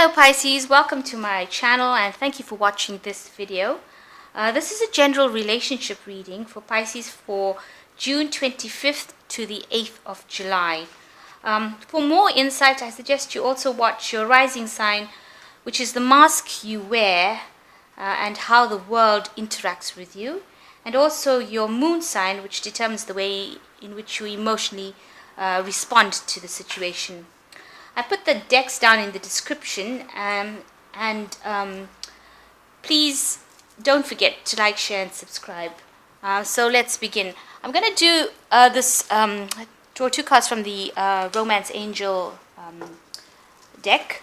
Hello Pisces, welcome to my channel and thank you for watching this video. This is a general relationship reading for Pisces for June 25th to the 8th of July. For more insight, I suggest you also watch your rising sign, which is the mask you wear and how the world interacts with you, and also your moon sign, which determines the way in which you emotionally respond to the situation. I put the decks down in the description, and please don't forget to like, share and subscribe. So let's begin. I'm going to do draw two cards from the Romance Angel deck,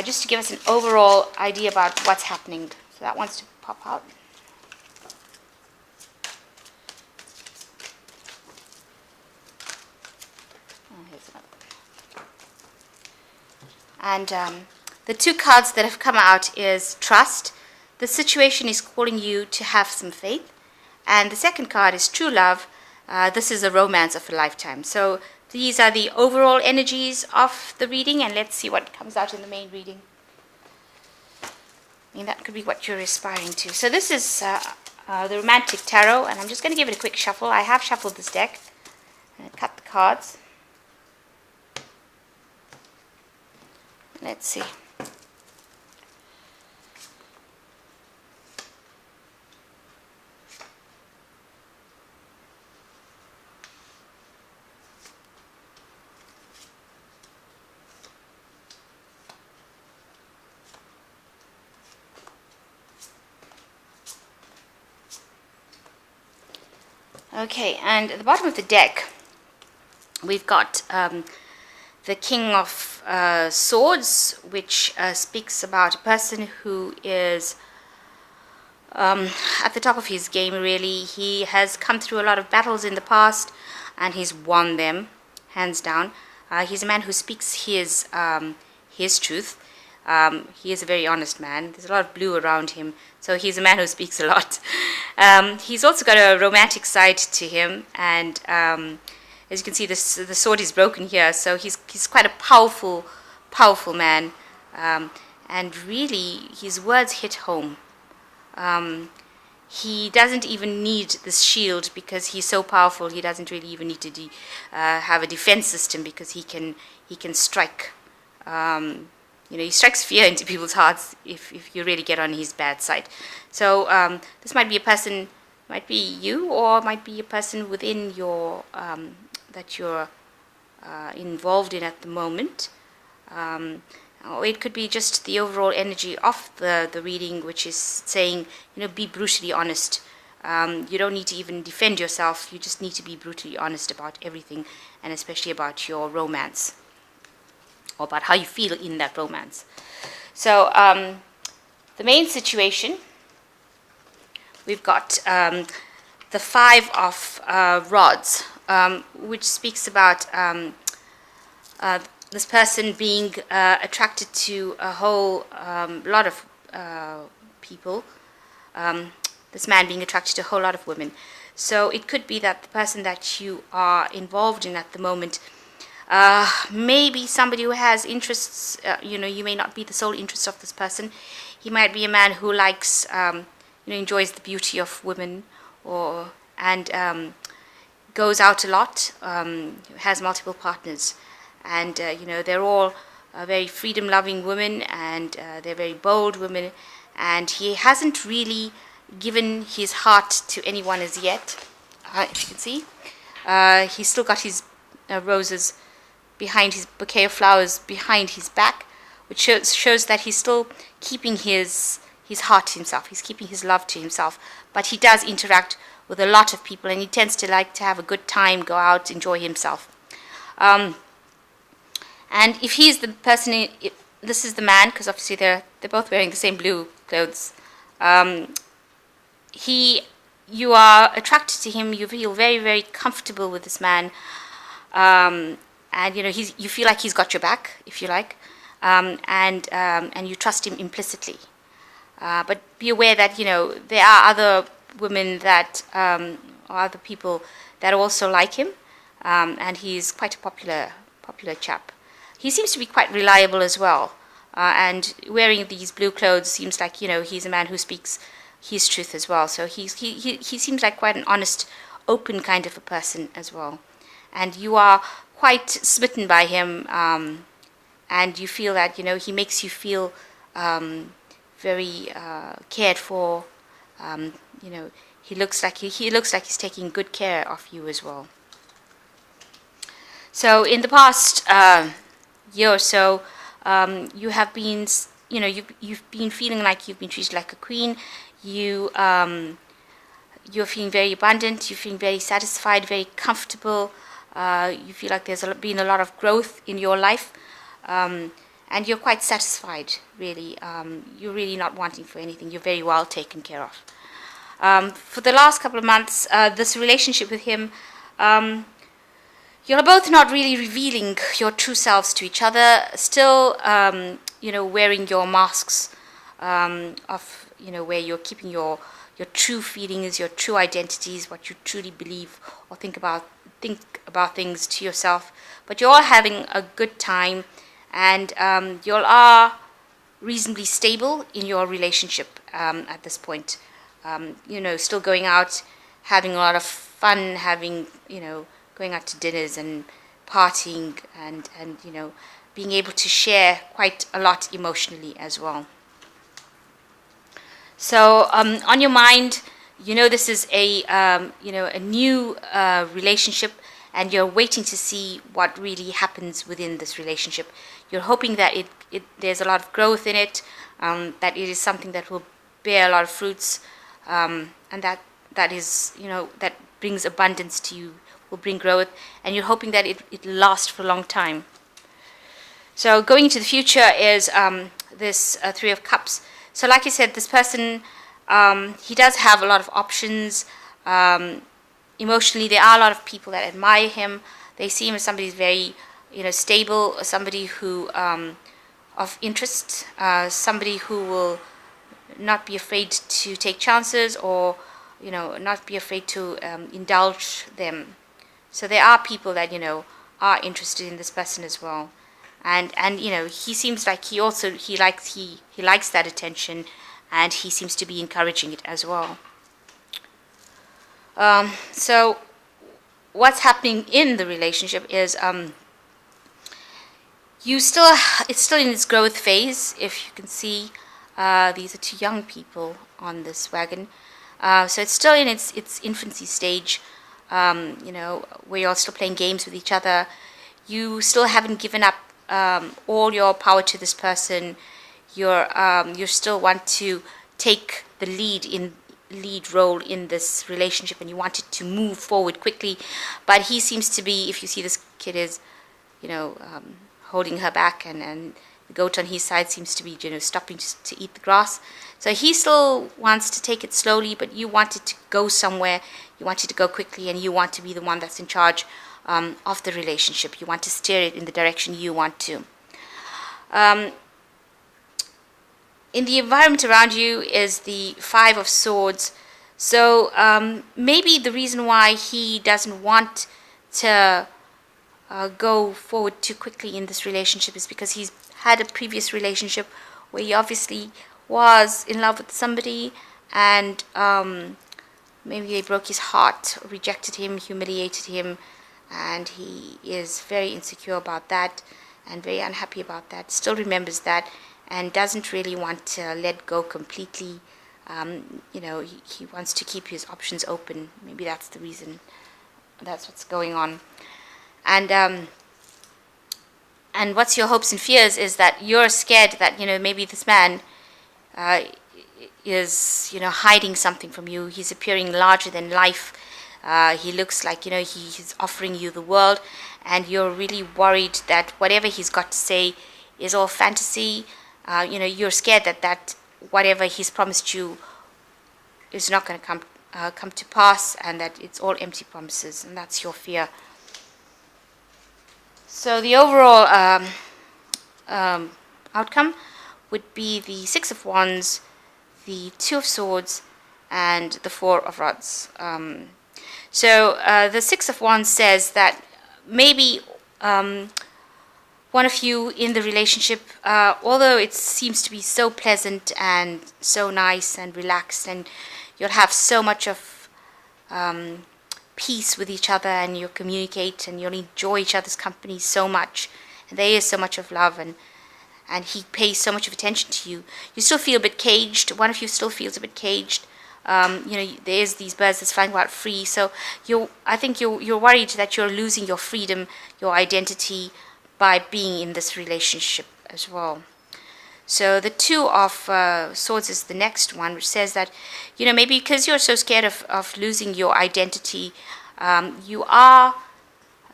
just to give us an overall idea about what's happening. So that wants to pop out. Here's another one. And the two cards that have come out is Trust. The situation is calling you to have some faith. And the second card is True Love. This is a romance of a lifetime. So these are the overall energies of the reading, and let's see what comes out in the main reading. I mean, that could be what you're aspiring to. So this is the Romantic Tarot, and I'm just going to give it a quick shuffle. I have shuffled this deck and cut the cards. Let's see. Okay, and at the bottom of the deck, we've got the King of Swords, which speaks about a person who is at the top of his game, really. He has come through a lot of battles in the past, and he's won them, hands down. He's a man who speaks his truth. He is a very honest man. There's a lot of blue around him, so he's a man who speaks a lot. He's also got a romantic side to him, and as you can see, the sword is broken here, so he's quite a powerful man, and really his words hit home. He doesn't even need this shield because he's so powerful. He doesn't really even need to have a defense system, because he can strike. He strikes fear into people's hearts if you really get on his bad side. So this might be a person, might be you, or might be a person within your that you're involved in at the moment. Or it could be just the overall energy of the reading, which is saying, be brutally honest. You don't need to even defend yourself. You just need to be brutally honest about everything, and especially about your romance, or about how you feel in that romance. So the main situation, we've got the Five of Rods, which speaks about this person being attracted to a whole lot of people. This man being attracted to a whole lot of women. So it could be that the person that you are involved in at the moment, maybe somebody who has interests. You may not be the sole interest of this person. He might be a man who likes, enjoys the beauty of women, and goes out a lot, has multiple partners, and they're all very freedom-loving women, and they're very bold women, and he hasn't really given his heart to anyone as yet. If you can see, he's still got his roses behind, his bouquet of flowers behind his back, which shows that he's still keeping his heart to himself. He's keeping his love to himself, but he does interact with a lot of people, and he tends to like to have a good time, go out, enjoy himself. And if he's the person, this is the man, because obviously they're both wearing the same blue clothes. You are attracted to him. You feel very, very comfortable with this man, and you feel like he's got your back, if you like, and you trust him implicitly. But be aware that there are other women that or other people that also like him, and he's quite a popular chap. He seems to be quite reliable as well. and wearing these blue clothes seems like, he's a man who speaks his truth as well. So he seems like quite an honest, open kind of a person as well. And you are quite smitten by him, and you feel that, he makes you feel very cared for. He looks like he's taking good care of you as well. So in the past year or so, you have been, you've been feeling like you've been treated like a queen. You're feeling very abundant. You're feeling very satisfied, very comfortable. You feel like there's been a lot of growth in your life, and you're quite satisfied. Really, you're really not wanting for anything. You're very well taken care of. For the last couple of months, this relationship with him, you're both not really revealing your true selves to each other. Still, wearing your masks of, where you're keeping your true feelings, your true identities, what you truly believe or think about things to yourself. But you're all having a good time, and you all are reasonably stable in your relationship at this point. Still going out, having a lot of fun, going out to dinners and partying, and being able to share quite a lot emotionally as well. So on your mind, this is a new relationship, and you're waiting to see what really happens within this relationship. You're hoping that there's a lot of growth in it, that it is something that will bear a lot of fruits, and that is, that brings abundance to you, will bring growth, and you're hoping that it lasts for a long time. So going into the future is this Three of Cups. So like I said, this person, he does have a lot of options. Emotionally, there are a lot of people that admire him. They see him as somebody who's very, stable, somebody who of interest, somebody who will not be afraid to take chances, or not be afraid to indulge them. So there are people that are interested in this person as well, and he seems like he likes that attention, and he seems to be encouraging it as well. So what's happening in the relationship is it's still in its growth phase. If you can see, these are two young people on this wagon. So it's still in its infancy stage, where you're still playing games with each other. You still haven't given up all your power to this person. You still want to take the lead role in this relationship, and you want it to move forward quickly. But he seems to be, if you see, this kid is, holding her back, and the goat on his side seems to be, stopping to eat the grass. So he still wants to take it slowly, but you want it to go somewhere. You want it to go quickly, and you want to be the one that's in charge of the relationship. You want to steer it in the direction you want to. In the environment around you is the Five of Swords. So maybe the reason why he doesn't want to go forward too quickly in this relationship is because he's had a previous relationship where he obviously was in love with somebody, and maybe they broke his heart, rejected him, humiliated him, and he is very insecure about that and very unhappy about that. Still remembers that and doesn't really want to let go completely. He wants to keep his options open. Maybe that's the reason. That's what's going on. And what's your hopes and fears is that you're scared that maybe this man is hiding something from you. He's appearing larger than life. He looks like he's offering you the world, and you're really worried that whatever he's got to say is all fantasy. You're scared that whatever he's promised you is not going to come to pass, and that it's all empty promises, and that's your fear. So the overall outcome would be the Six of Wands, the Two of Swords, and the Four of Rods. So the Six of Wands says that maybe one of you in the relationship, although it seems to be so pleasant and so nice and relaxed, and you'll have so much of peace with each other, and you'll communicate and you'll enjoy each other's company so much, and there is so much of love, and he pays so much of attention to you. You still feel a bit caged. One of you still feels a bit caged. There's these birds that's flying about free. So I think you're worried that you're losing your freedom, your identity by being in this relationship as well. So the Two of Swords is the next one, which says that, maybe because you're so scared of losing your identity, you are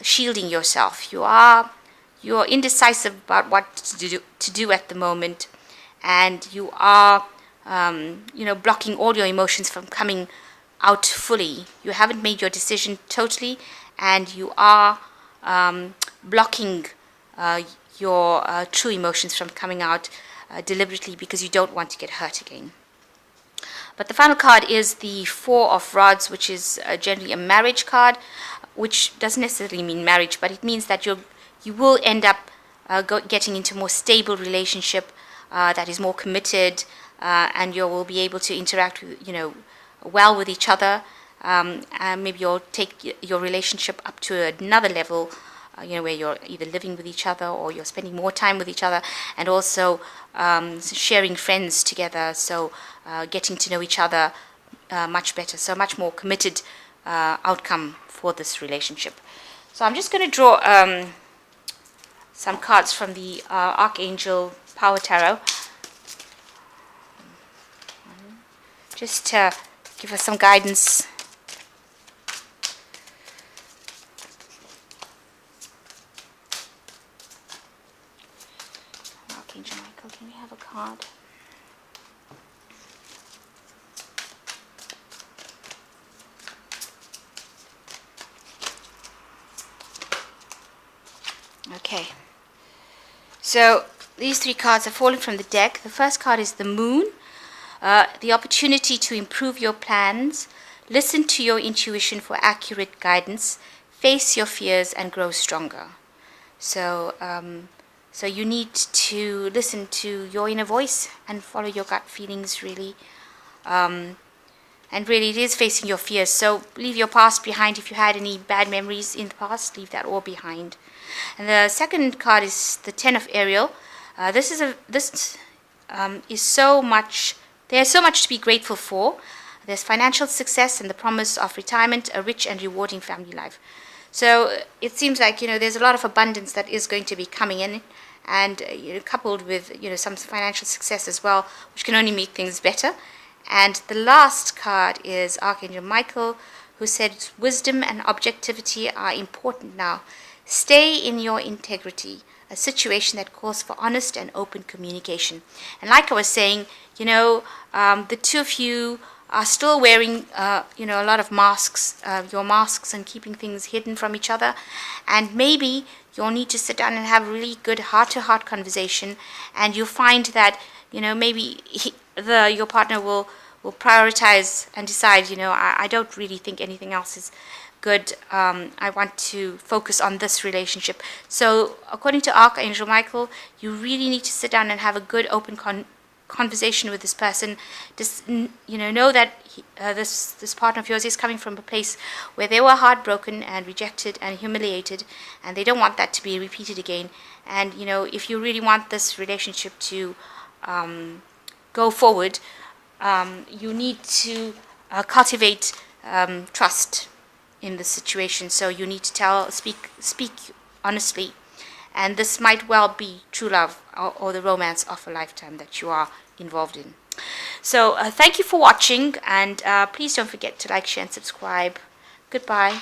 shielding yourself. You're indecisive about what to do at the moment, and you are, blocking all your emotions from coming out fully. You haven't made your decision totally, and you are blocking your true emotions from coming out deliberately because you don't want to get hurt again. But the final card is the Four of Rods, which is generally a marriage card, which doesn't necessarily mean marriage, but it means that you will end up getting into a more stable relationship that is more committed, and you will be able to interact with, well with each other. And maybe you'll take your relationship up to another level, where you're either living with each other or you're spending more time with each other, and also sharing friends together, so getting to know each other much better, so much more committed outcome for this relationship. So I'm just going to draw some cards from the Archangel Power Tarot, just to give us some guidance. Archangel Michael, can we have a card? Okay, so these three cards have fallen from the deck. The first card is the Moon, the opportunity to improve your plans, listen to your intuition for accurate guidance, face your fears and grow stronger. So you need to listen to your inner voice and follow your gut feelings, really. And really, it is facing your fears. So leave your past behind. If you had any bad memories in the past, leave that all behind. And the second card is the Ten of Ariel. This is so much. There's so much to be grateful for. There's financial success and the promise of retirement, a rich and rewarding family life. So it seems like there's a lot of abundance that is going to be coming in, and coupled with some financial success as well, which can only make things better. And the last card is Archangel Michael, who said wisdom and objectivity are important now. Stay in your integrity, a situation that calls for honest and open communication. And like I was saying, the two of you are still wearing, a lot of masks, your masks, and keeping things hidden from each other. And maybe you'll need to sit down and have a really good heart-to-heart conversation, and you'll find that, maybe your partner will prioritize and decide, I don't really think anything else is good. I want to focus on this relationship. So according to Archangel Michael, you really need to sit down and have a good open conversation with this person. Just know that this partner of yours is coming from a place where they were heartbroken and rejected and humiliated, and they don't want that to be repeated again. And if you really want this relationship to go forward, you need to cultivate trust in this situation. So you need to speak honestly, and this might well be true love or the romance of a lifetime that you are involved in. So thank you for watching, and please don't forget to like, share and subscribe. Goodbye.